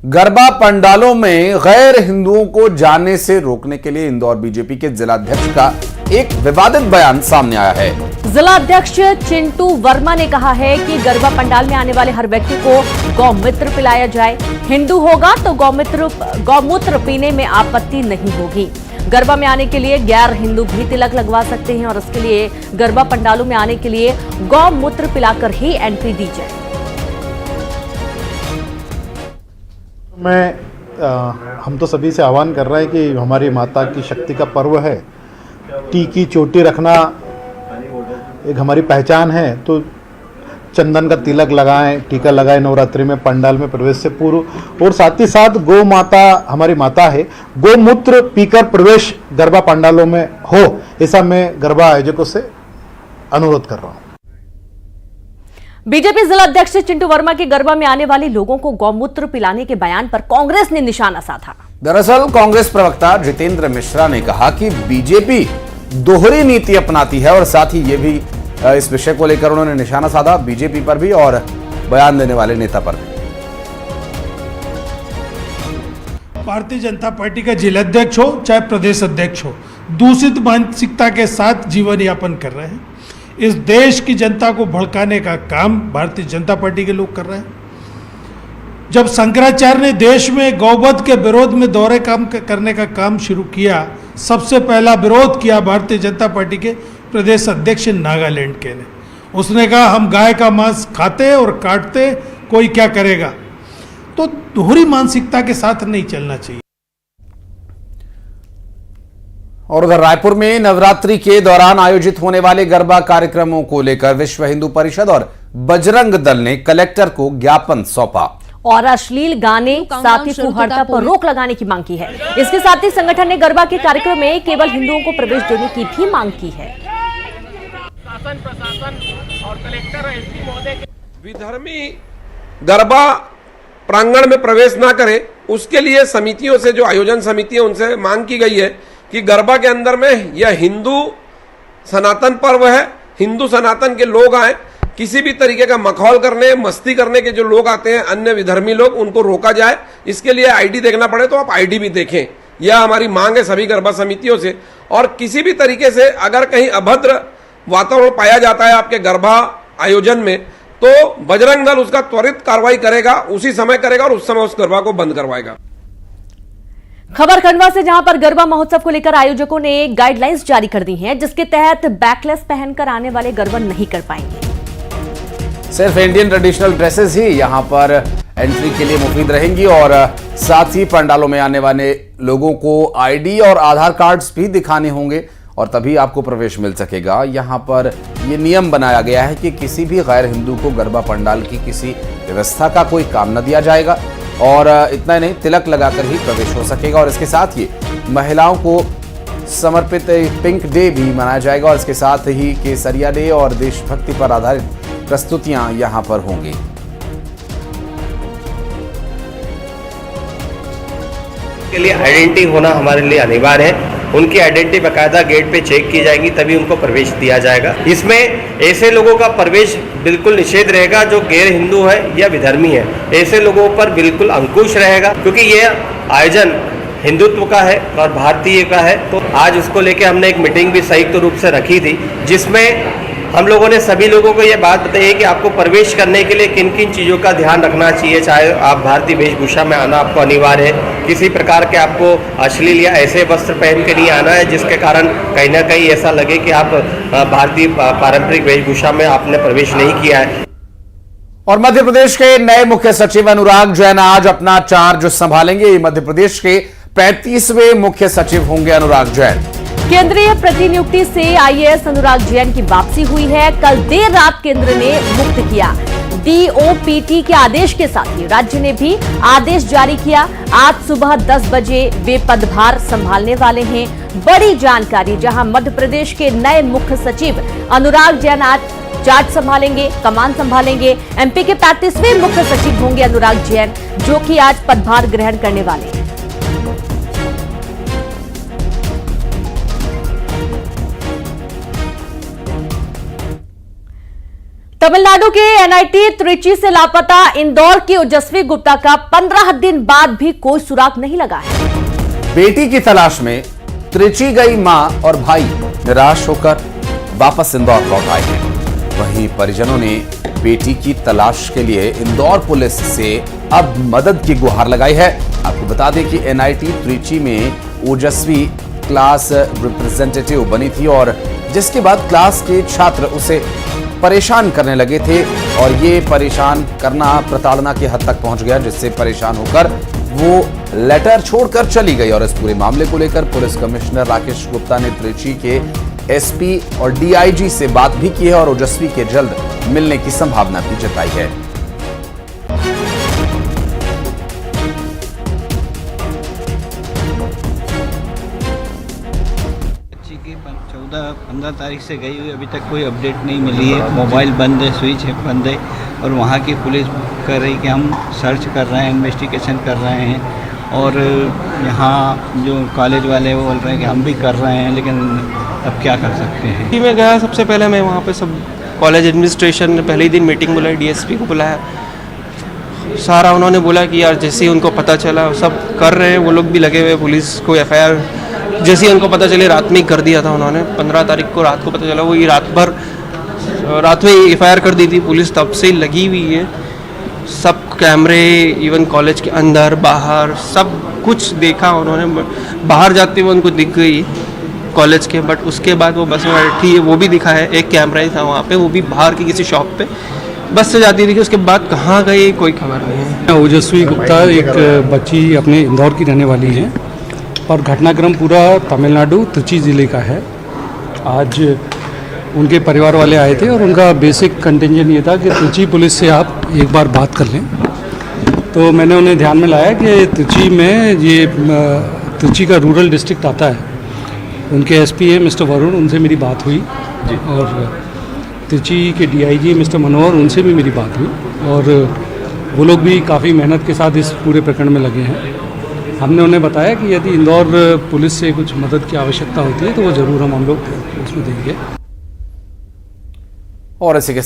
गरबा पंडालों में गैर हिंदुओं को जाने से रोकने के लिए इंदौर बीजेपी के जिलाध्यक्ष का एक विवादित बयान सामने आया है। जिलाध्यक्ष चिंटू वर्मा ने कहा है कि गरबा पंडाल में आने वाले हर व्यक्ति को गौमूत्र पिलाया जाए। हिंदू होगा तो गौमूत्र पीने में आपत्ति नहीं होगी। गरबा में आने के लिए गैर हिंदू भी तिलक लगवा सकते हैं और इसके लिए गरबा पंडालों में आने के लिए गौमूत्र पिलाकर ही एंट्री दी जाए। हम तो सभी से आह्वान कर रहे हैं कि हमारी माता की शक्ति का पर्व है, टीकी चोटी रखना एक हमारी पहचान है, तो चंदन का तिलक लगाएं, टीका लगाएं नवरात्रि में पंडाल में प्रवेश से पूर्व, और साथ ही साथ गौ माता हमारी माता है, गोमूत्र पीकर प्रवेश गरबा पंडालों में हो, ऐसा मैं गरबा आयोजकों से अनुरोध कर रहा हूँ। बीजेपी जिलाध्यक्ष चिंटू वर्मा के गरबा में आने वाले लोगों को गौमूत्र पिलाने के बयान पर कांग्रेस ने निशाना साधा। दरअसल कांग्रेस प्रवक्ता जितेंद्र मिश्रा ने कहा कि बीजेपी दोहरी नीति अपनाती है और साथ ही ये भी इस विषय को लेकर उन्होंने निशाना साधा बीजेपी पर भी और बयान देने वाले नेता पर भी। भारतीय जनता पार्टी का जिलाध्यक्ष हो चाहे प्रदेश अध्यक्ष हो, दूषित मानसिकता के साथ जीवन यापन कर रहे हैं। इस देश की जनता को भड़काने का काम भारतीय जनता पार्टी के लोग कर रहे हैं। जब शंकराचार्य ने देश में गौवध के विरोध में दोहरे काम करने का काम शुरू किया, सबसे पहला विरोध किया भारतीय जनता पार्टी के प्रदेश अध्यक्ष नागालैंड के ने। उसने कहा हम गाय का मांस खाते और काटते, कोई क्या करेगा। तो दोहरी मानसिकता के साथ नहीं चलना चाहिए। और उधर रायपुर में नवरात्रि के दौरान आयोजित होने वाले गरबा कार्यक्रमों को लेकर विश्व हिंदू परिषद और बजरंग दल ने कलेक्टर को ज्ञापन सौंपा और अश्लील गाने साथ ही फुहारता पर रोक लगाने की मांग की है। इसके साथ ही संगठन ने गरबा के कार्यक्रम में केवल हिंदुओं को प्रवेश देने की भी मांग की है। शासन प्रशासन और कलेक्टर एसपी महोदय विधर्मी गरबा प्रांगण में प्रवेश ना करे, उसके लिए समितियों से, जो आयोजन समिति है, उनसे मांग की गई है कि गरबा के अंदर में यह हिंदू सनातन पर्व है, हिंदू सनातन के लोग आए, किसी भी तरीके का मखौल करने, मस्ती करने के जो लोग आते हैं, अन्य विधर्मी लोग, उनको रोका जाए। इसके लिए आईडी देखना पड़े तो आप आईडी भी देखें। यह हमारी मांग है सभी गरबा समितियों से। और किसी भी तरीके से अगर कहीं अभद्र वातावरण पाया जाता है आपके गरबा आयोजन में, तो बजरंग दल उसका त्वरित कार्रवाई करेगा, उसी समय करेगा और उस समय उस गरबा को बंद करवाएगा। खबर खंडवा से, जहां पर गरबा महोत्सव को लेकर आयोजकों ने गाइडलाइंस जारी कर दी हैं, जिसके तहत बैकलेस पहनकर आने वाले गरबा नहीं कर पाएंगे। सिर्फ इंडियन ट्रेडिशनल ड्रेसेस ही यहां पर एंट्री के लिए मुफीद रहेंगी और साथ ही पंडालों में आने वाले लोगों को आईडी और आधार कार्ड्स भी दिखाने होंगे और तभी आपको प्रवेश मिल सकेगा। यहां पर यह नियम बनाया गया है कि किसी भी गैर हिंदू को गरबा पंडाल की किसी व्यवस्था का कोई काम न दिया जाएगा और इतना ही नहीं, तिलक लगाकर ही प्रवेश हो सकेगा। और इसके साथ ही महिलाओं को समर्पित पिंक डे भी मनाया जाएगा और इसके साथ ही केसरिया डे और देशभक्ति पर आधारित प्रस्तुतियां यहां पर होंगी। के लिए आइडेंटिटी होना हमारे लिए अनिवार्य है। उनकी आइडेंटिटी बाकायदा गेट पे चेक की जाएगी, तभी उनको प्रवेश दिया जाएगा। इसमें ऐसे लोगों का प्रवेश बिल्कुल निषेध रहेगा जो गैर हिंदू है या विधर्मी है। ऐसे लोगों पर बिल्कुल अंकुश रहेगा, क्योंकि ये आयोजन हिंदुत्व का है और भारतीय का है। तो आज उसको लेके हमने एक मीटिंग भी संयुक्त रूप से रखी थी, जिसमें हम लोगों ने सभी लोगों को ये बात बताई है कि आपको प्रवेश करने के लिए किन किन चीज़ों का ध्यान रखना चाहिए। चाहे आप भारतीय वेशभूषा में आना आपको अनिवार्य है, किसी प्रकार के आपको अश्लील या ऐसे वस्त्र पहन के नहीं आना है जिसके कारण कहीं ना कहीं ऐसा लगे कि आप भारतीय पारंपरिक वेशभूषा में आपने प्रवेश नहीं किया है। और मध्य प्रदेश के नए मुख्य सचिव अनुराग जैन आज अपना चार्ज संभालेंगे। मध्य प्रदेश के 35वें मुख्य सचिव होंगे अनुराग जैन। केंद्रीय प्रतिनियुक्ति से आईएएस अनुराग जैन की वापसी हुई है। कल देर रात केंद्र ने मुक्त किया। डीओपीटी के आदेश के साथ ही राज्य ने भी आदेश जारी किया। आज सुबह 10 बजे वे पदभार संभालने वाले हैं। बड़ी जानकारी, जहां मध्य प्रदेश के नए मुख्य सचिव अनुराग जैन आज चार्ज संभालेंगे, कमान संभालेंगे। एमपी के 35वें मुख्य सचिव होंगे अनुराग जैन, जो कि आज पदभार ग्रहण करने वाले हैं। तमिलनाडु के एनआईटी त्रिची से लापता इंदौर की ओजस्वी गुप्ता का 15 दिन बाद भी कोई सुराग नहीं लगा है। बेटी की तलाश में त्रिची गई मां और भाई निराश होकर वापस इंदौर लौट आए हैं। वहीं परिजनों ने बेटी की तलाश के लिए इंदौर पुलिस से अब मदद की गुहार लगाई है। आपको बता दें कि एनआईटी त्रिची में ओजस्वी क्लास रिप्रेजेंटेटिव बनी थी और जिसके बाद क्लास के छात्र उसे परेशान करने लगे थे और ये परेशान करना प्रताड़ना की हद तक पहुंच गया, जिससे परेशान होकर वो लेटर छोड़कर चली गई। और इस पूरे मामले को लेकर पुलिस कमिश्नर राकेश गुप्ता ने त्रिची के एसपी और डीआईजी से बात भी की है और ओजस्वी के जल्द मिलने की संभावना भी जताई है। बच्ची की 14-15 तारीख से गई हुई, अभी तक कोई अपडेट नहीं मिली है। मोबाइल बंद है, स्विच है बंद है और वहाँ की पुलिस कर रही कि हम सर्च कर रहे हैं, इन्वेस्टिगेशन कर रहे हैं। और यहाँ जो कॉलेज वाले वो बोल रहे हैं कि हम भी कर रहे हैं, लेकिन अब क्या कर सकते हैं। मैं गया सबसे पहले, मैं वहाँ पे सब कॉलेज एडमिनिस्ट्रेशन ने पहले ही दिन मीटिंग बुलाई, डीएसपी को बुलाया, सारा उन्होंने बोला कि यार जैसे ही उनको पता चला सब कर रहे हैं, वो लोग भी लगे हुए। पुलिस को एफआईआर जैसे ही उनको पता चले रात में ही कर दिया था उन्होंने। 15 तारीख को रात को पता चला, वही रात में ही एफआईआर कर दी थी पुलिस, तब से लगी हुई है। सब कैमरे इवन कॉलेज के अंदर बाहर सब कुछ देखा उन्होंने। बाहर जाते हुए उनको दिख गई कॉलेज के, बट उसके बाद वो बस में बैठी है, वो भी दिखा है। एक कैमरा ही था वहाँ पे, वो भी बाहर की किसी शॉप पे बस से जाती थी। उसके बाद कहाँ गई कोई खबर नहीं है। ओजस्वी गुप्ता एक बच्ची अपने इंदौर की रहने वाली है और घटनाक्रम पूरा तमिलनाडु त्रिची ज़िले का है। आज उनके परिवार वाले आए थे और उनका बेसिक कंटेंशन ये था कि त्रिची पुलिस से आप एक बार बात कर लें। तो मैंने उन्हें ध्यान में लाया कि त्रिची में ये त्रिची का रूरल डिस्ट्रिक्ट आता है, उनके एसपी है मिस्टर वरुण, उनसे मेरी बात हुई जी। और त्रिची के डीआईजी मिस्टर मनोहर, उनसे भी मेरी बात हुई और वो लोग भी काफ़ी मेहनत के साथ इस पूरे प्रकरण में लगे हैं। हमने उन्हें बताया कि यदि इंदौर पुलिस से कुछ मदद की आवश्यकता होती है तो वो ज़रूर हम लोग उसमें देंगे। और इसी के